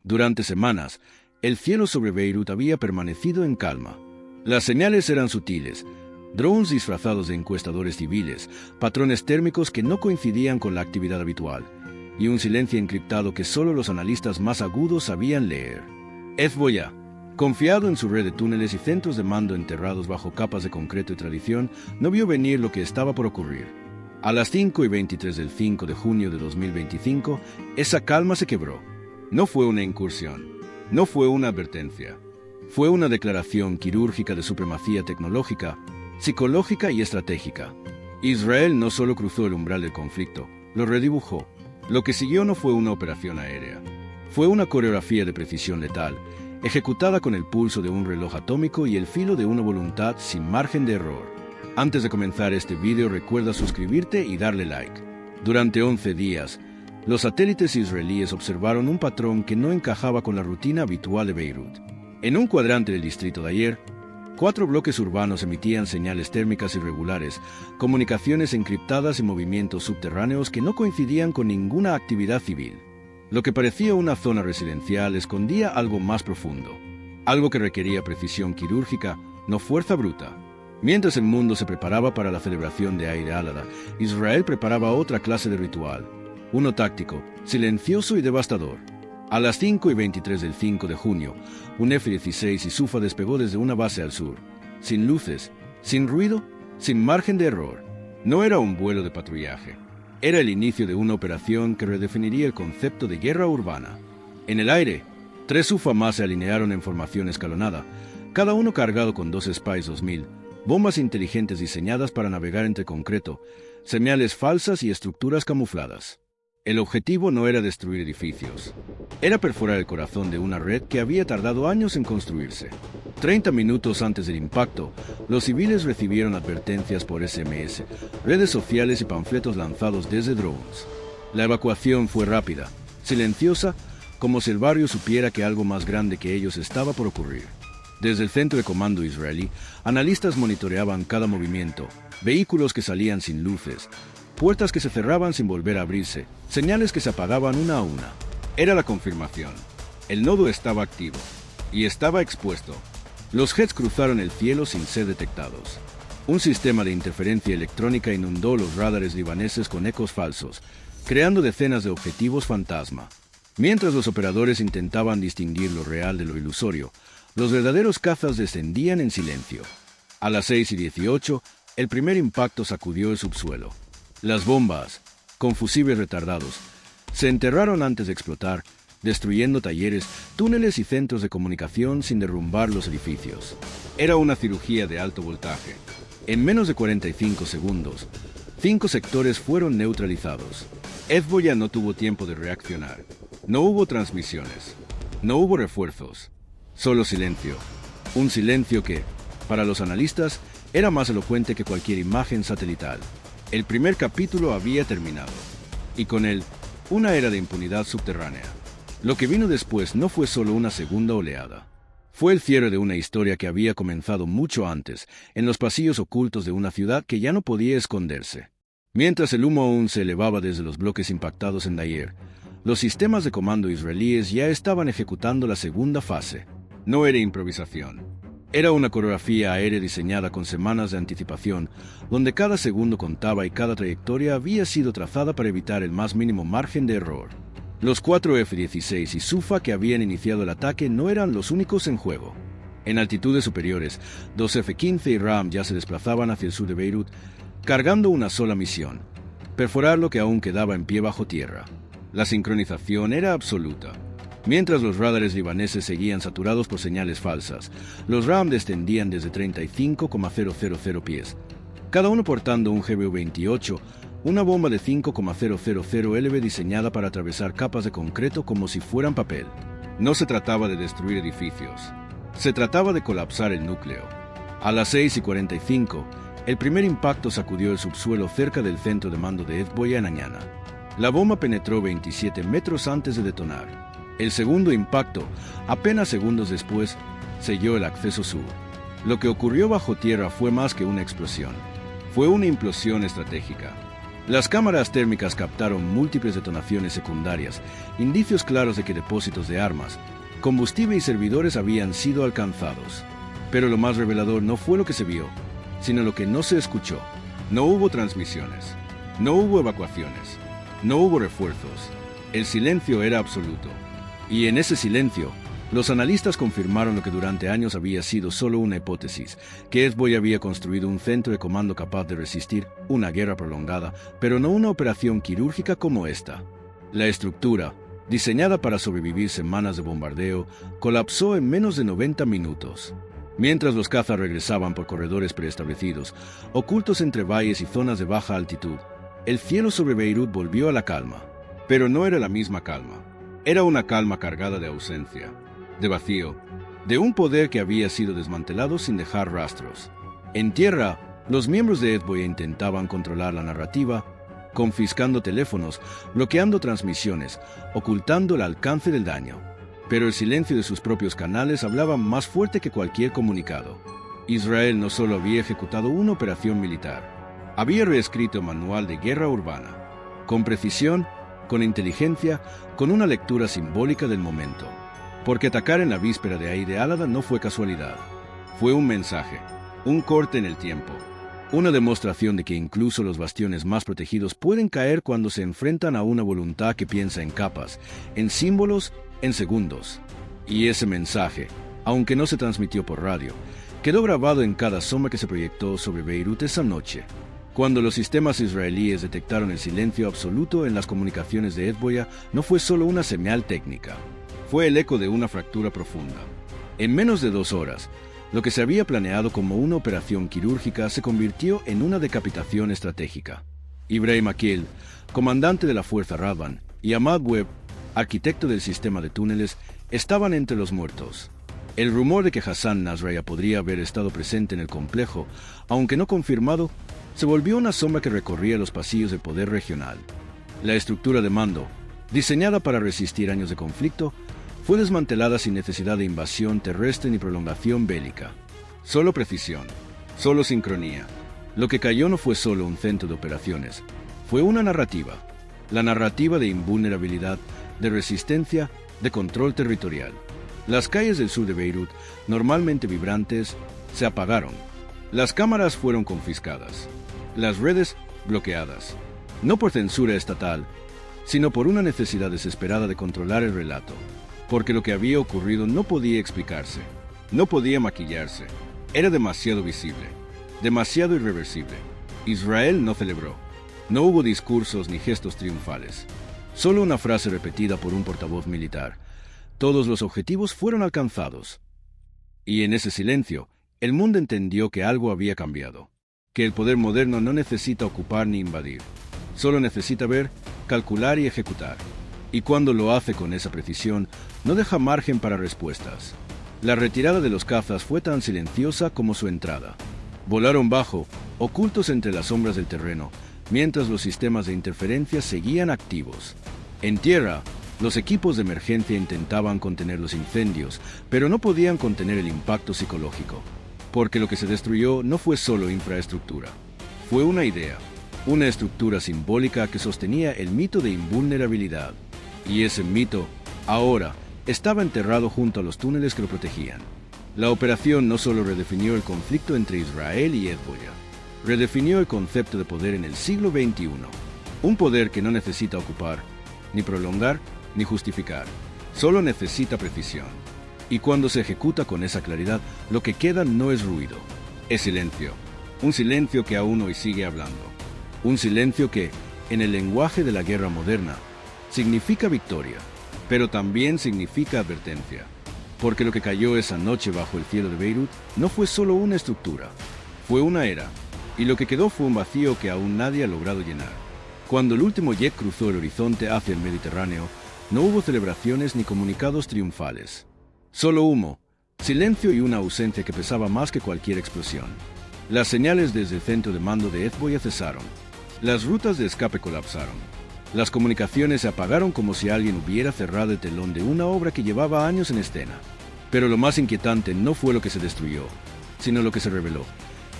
Durante semanas, el cielo sobre Beirut había permanecido en calma. Las señales eran sutiles, drones disfrazados de encuestadores civiles, patrones térmicos que no coincidían con la actividad habitual, y un silencio encriptado que solo los analistas más agudos sabían leer. Hezbollah, confiado en su red de túneles y centros de mando enterrados bajo capas de concreto y tradición, no vio venir lo que estaba por ocurrir. A las 5:23 del 5 de junio de 2025, esa calma se quebró. No fue una incursión, no fue una advertencia. Fue una declaración quirúrgica de supremacía tecnológica, psicológica y estratégica. Israel no solo cruzó el umbral del conflicto, lo redibujó. Lo que siguió no fue una operación aérea. Fue una coreografía de precisión letal, ejecutada con el pulso de un reloj atómico y el filo de una voluntad sin margen de error. Antes de comenzar este vídeo, recuerda suscribirte y darle like. Durante 11 días, los satélites israelíes observaron un patrón que no encajaba con la rutina habitual de Beirut. En un cuadrante del distrito de Ayer, 4 bloques urbanos emitían señales térmicas irregulares, comunicaciones encriptadas y movimientos subterráneos que no coincidían con ninguna actividad civil. Lo que parecía una zona residencial escondía algo más profundo, algo que requería precisión quirúrgica, no fuerza bruta. Mientras el mundo se preparaba para la celebración de Eid al-Adha, Israel preparaba otra clase de ritual, uno táctico, silencioso y devastador. A las 5:23 del 5 de junio, un F-16 Isufa despegó desde una base al sur, sin luces, sin ruido, sin margen de error. No era un vuelo de patrullaje. Era el inicio de una operación que redefiniría el concepto de guerra urbana. En el aire, 3 UFA más se alinearon en formación escalonada, cada uno cargado con 2 Spice 2000, bombas inteligentes diseñadas para navegar entre concreto, señales falsas y estructuras camufladas. El objetivo no era destruir edificios. Era perforar el corazón de una red que había tardado años en construirse. 30 minutos antes del impacto, los civiles recibieron advertencias por SMS, redes sociales y panfletos lanzados desde drones. La evacuación fue rápida, silenciosa, como si el barrio supiera que algo más grande que ellos estaba por ocurrir. Desde el centro de comando israelí, analistas monitoreaban cada movimiento, vehículos que salían sin luces, puertas que se cerraban sin volver a abrirse, señales que se apagaban una a una. Era la confirmación. El nodo estaba activo y estaba expuesto. Los jets cruzaron el cielo sin ser detectados. Un sistema de interferencia electrónica inundó los radares libaneses con ecos falsos, creando decenas de objetivos fantasma. Mientras los operadores intentaban distinguir lo real de lo ilusorio, los verdaderos cazas descendían en silencio. A las 6:18, el primer impacto sacudió el subsuelo. Las bombas, con fusibles retardados, se enterraron antes de explotar, destruyendo talleres, túneles y centros de comunicación sin derrumbar los edificios. Era una cirugía de alto voltaje. En menos de 45 segundos, 5 sectores fueron neutralizados. Hezbollah no tuvo tiempo de reaccionar. No hubo transmisiones. No hubo refuerzos. Solo silencio. Un silencio que, para los analistas, era más elocuente que cualquier imagen satelital. El primer capítulo había terminado, y con él, una era de impunidad subterránea. Lo que vino después no fue solo una segunda oleada. Fue el cierre de una historia que había comenzado mucho antes, en los pasillos ocultos de una ciudad que ya no podía esconderse. Mientras el humo aún se elevaba desde los bloques impactados en Dayer, los sistemas de comando israelíes ya estaban ejecutando la segunda fase. No era improvisación. Era una coreografía aérea diseñada con semanas de anticipación, donde cada segundo contaba y cada trayectoria había sido trazada para evitar el más mínimo margen de error. Los 4 F-16 Isufa que habían iniciado el ataque no eran los únicos en juego. En altitudes superiores, 2 F-15 y Ram ya se desplazaban hacia el sur de Beirut, cargando una sola misión: perforar lo que aún quedaba en pie bajo tierra. La sincronización era absoluta. Mientras los radares libaneses seguían saturados por señales falsas, los Ram descendían desde 35,000 pies, cada uno portando un GBU-28, una bomba de 5,000 LB diseñada para atravesar capas de concreto como si fueran papel. No se trataba de destruir edificios, se trataba de colapsar el núcleo. A las 6:45, el primer impacto sacudió el subsuelo cerca del centro de mando de Hezbollah en Añana. La bomba penetró 27 metros antes de detonar. El segundo impacto, apenas segundos después, selló el acceso sur. Lo que ocurrió bajo tierra fue más que una explosión. Fue una implosión estratégica. Las cámaras térmicas captaron múltiples detonaciones secundarias, indicios claros de que depósitos de armas, combustible y servidores habían sido alcanzados. Pero lo más revelador no fue lo que se vio, sino lo que no se escuchó. No hubo transmisiones, no hubo evacuaciones, no hubo refuerzos. El silencio era absoluto. Y en ese silencio, los analistas confirmaron lo que durante años había sido solo una hipótesis, que Hezbollah había construido un centro de comando capaz de resistir una guerra prolongada, pero no una operación quirúrgica como esta. La estructura, diseñada para sobrevivir semanas de bombardeo, colapsó en menos de 90 minutos. Mientras los cazas regresaban por corredores preestablecidos, ocultos entre valles y zonas de baja altitud, el cielo sobre Beirut volvió a la calma. Pero no era la misma calma. Era una calma cargada de ausencia, de vacío, de un poder que había sido desmantelado sin dejar rastros. En tierra, los miembros de Hezbollah intentaban controlar la narrativa, confiscando teléfonos, bloqueando transmisiones, ocultando el alcance del daño. Pero el silencio de sus propios canales hablaba más fuerte que cualquier comunicado. Israel no solo había ejecutado una operación militar, había reescrito el manual de guerra urbana, con precisión, con inteligencia, con una lectura simbólica del momento. Porque atacar en la víspera de Eid al-Adha no fue casualidad. Fue un mensaje, un corte en el tiempo, una demostración de que incluso los bastiones más protegidos pueden caer cuando se enfrentan a una voluntad que piensa en capas, en símbolos, en segundos. Y ese mensaje, aunque no se transmitió por radio, quedó grabado en cada sombra que se proyectó sobre Beirut esa noche. Cuando los sistemas israelíes detectaron el silencio absoluto en las comunicaciones de Hezbollah, no fue solo una señal técnica. Fue el eco de una fractura profunda. En menos de 2 horas, lo que se había planeado como una operación quirúrgica se convirtió en una decapitación estratégica. Ibrahim Akil, comandante de la Fuerza Radwan, y Ahmad Webb, arquitecto del sistema de túneles, estaban entre los muertos. El rumor de que Hassan Nasrallah podría haber estado presente en el complejo, aunque no confirmado, se volvió una sombra que recorría los pasillos del poder regional. La estructura de mando, diseñada para resistir años de conflicto, fue desmantelada sin necesidad de invasión terrestre ni prolongación bélica. Solo precisión, solo sincronía. Lo que cayó no fue solo un centro de operaciones, fue una narrativa. La narrativa de invulnerabilidad, de resistencia, de control territorial. Las calles del sur de Beirut, normalmente vibrantes, se apagaron. Las cámaras fueron confiscadas. Las redes bloqueadas. No por censura estatal, sino por una necesidad desesperada de controlar el relato. Porque lo que había ocurrido no podía explicarse, no podía maquillarse. Era demasiado visible, demasiado irreversible. Israel no celebró. No hubo discursos ni gestos triunfales. Solo una frase repetida por un portavoz militar. Todos los objetivos fueron alcanzados. Y en ese silencio, el mundo entendió que algo había cambiado. Que el poder moderno no necesita ocupar ni invadir. Solo necesita ver, calcular y ejecutar. Y cuando lo hace con esa precisión, no deja margen para respuestas. La retirada de los cazas fue tan silenciosa como su entrada. Volaron bajo, ocultos entre las sombras del terreno, mientras los sistemas de interferencia seguían activos. En tierra, los equipos de emergencia intentaban contener los incendios, pero no podían contener el impacto psicológico. Porque lo que se destruyó no fue solo infraestructura. Fue una idea, una estructura simbólica que sostenía el mito de invulnerabilidad. Y ese mito, ahora, estaba enterrado junto a los túneles que lo protegían. La operación no solo redefinió el conflicto entre Israel y Hezbollah, redefinió el concepto de poder en el siglo XXI. Un poder que no necesita ocupar, ni prolongar, ni justificar. Solo necesita precisión. Y cuando se ejecuta con esa claridad, lo que queda no es ruido, es silencio. Un silencio que aún hoy sigue hablando. Un silencio que, en el lenguaje de la guerra moderna, significa victoria, pero también significa advertencia. Porque lo que cayó esa noche bajo el cielo de Beirut no fue solo una estructura, fue una era, y lo que quedó fue un vacío que aún nadie ha logrado llenar. Cuando el último jet cruzó el horizonte hacia el Mediterráneo, no hubo celebraciones ni comunicados triunfales. Solo humo, silencio y una ausencia que pesaba más que cualquier explosión. Las señales desde el centro de mando de Hezbollah cesaron. Las rutas de escape colapsaron. Las comunicaciones se apagaron como si alguien hubiera cerrado el telón de una obra que llevaba años en escena. Pero lo más inquietante no fue lo que se destruyó, sino lo que se reveló.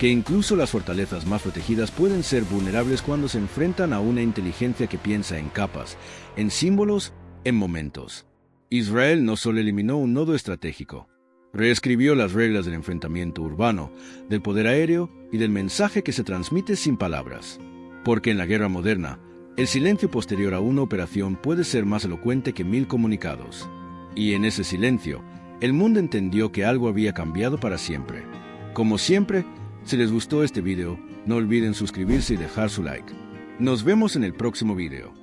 que incluso las fortalezas más protegidas pueden ser vulnerables cuando se enfrentan a una inteligencia que piensa en capas, en símbolos, en momentos. Israel no solo eliminó un nodo estratégico, reescribió las reglas del enfrentamiento urbano, del poder aéreo y del mensaje que se transmite sin palabras. Porque en la guerra moderna, el silencio posterior a una operación puede ser más elocuente que 1000 comunicados. Y en ese silencio, el mundo entendió que algo había cambiado para siempre. Como siempre, si les gustó este video, no olviden suscribirse y dejar su like. Nos vemos en el próximo video.